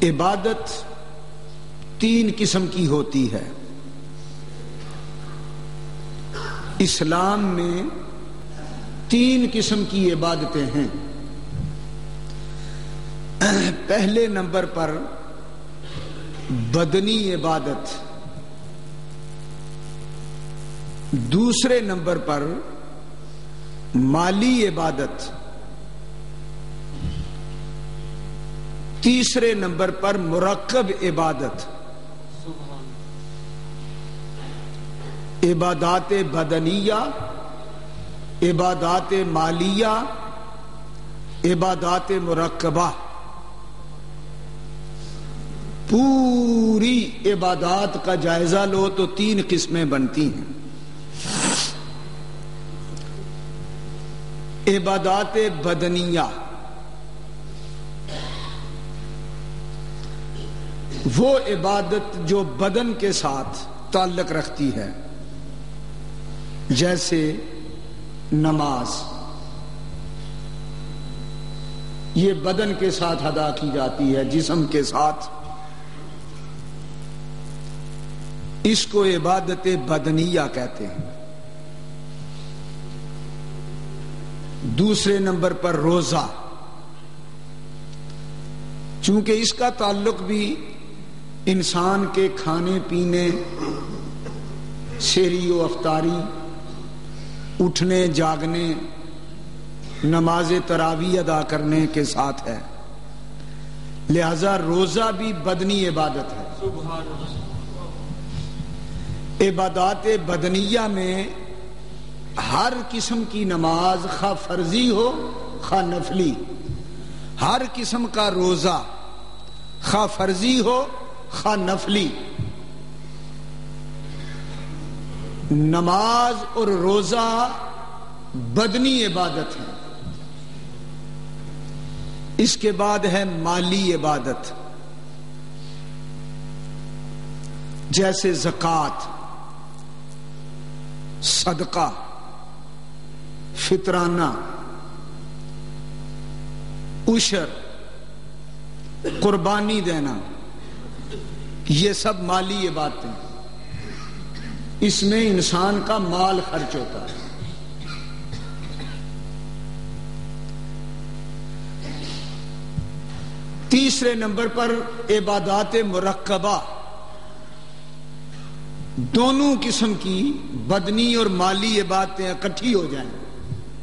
عبادت تین قسم کی ہوتی ہے. اسلام میں تین قسم کی عبادتیں ہیں. پہلے نمبر پر بدنی عبادت، دوسرے نمبر پر مالی عبادت، تیسرے نمبر پر مرکب عبادت. عبادات بدنیہ، عبادات مالیہ، عبادات مرکبہ. پوری عبادات کا جائزہ لو تو تین قسمیں بنتی ہیں. عبادات بدنیہ وہ عبادت جو بدن کے ساتھ تعلق رکھتی ہے، جیسے نماز، یہ بدن کے ساتھ ادا کی جاتی ہے، جسم کے ساتھ. اس کو عبادت بدنیہ کہتے ہیں. دوسرے نمبر پر روزہ، چونکہ اس کا تعلق بھی انسان کے کھانے پینے، سحری و افطاری، اٹھنے جاگنے، نماز تراویح ادا کرنے کے ساتھ ہے. لہذا روزہ بھی بدنی عبادت ہے. عبادات بدنیہ میں ہر قسم کی نماز، خواہ فرضی ہو خواہ نفلی، ہر قسم کا روزہ، خواہ فرضی ہو خواہ نفلی. نماز اور روزہ بدنی عبادت ہے. اس کے بعد ہے مالی عبادت، جیسے زکوٰۃ، صدقہ، فطرانہ، عشر، قربانی دینا. یہ سب مالی عبادتیں. اس میں انسان کا مال خرچ ہوتا ہے. تیسرے نمبر پر عبادات مرکبہ، دونوں قسم کی بدنی اور مالی عبادتیں اکٹھی ہو جائیں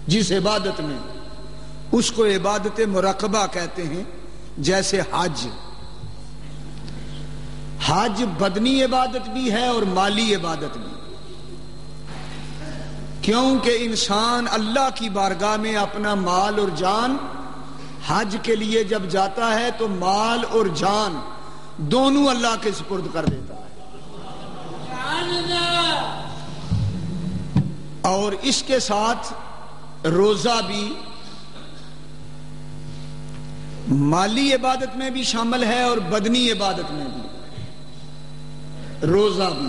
جس عبادت میں، اس کو عبادت مرکبہ کہتے ہیں. جیسے حج. حج بدنی عبادت بھی ہے اور مالی عبادت بھی، کیونکہ انسان اللہ کی بارگاہ میں اپنا مال اور جان، حج کے لیے جب جاتا ہے تو مال اور جان دونوں اللہ کے سپرد کر دیتا ہے. اور اس کے ساتھ روزہ بھی مالی عبادت میں بھی شامل ہے اور بدنی عبادت میں بھی. روزہ بھی،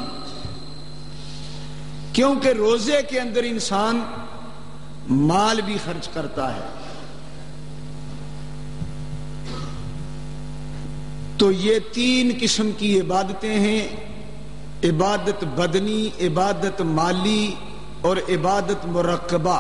کیونکہ روزے کے اندر انسان مال بھی خرچ کرتا ہے. تو یہ تین قسم کی عبادتیں ہیں: عبادت بدنی، عبادت مالی اور عبادت مرکبہ.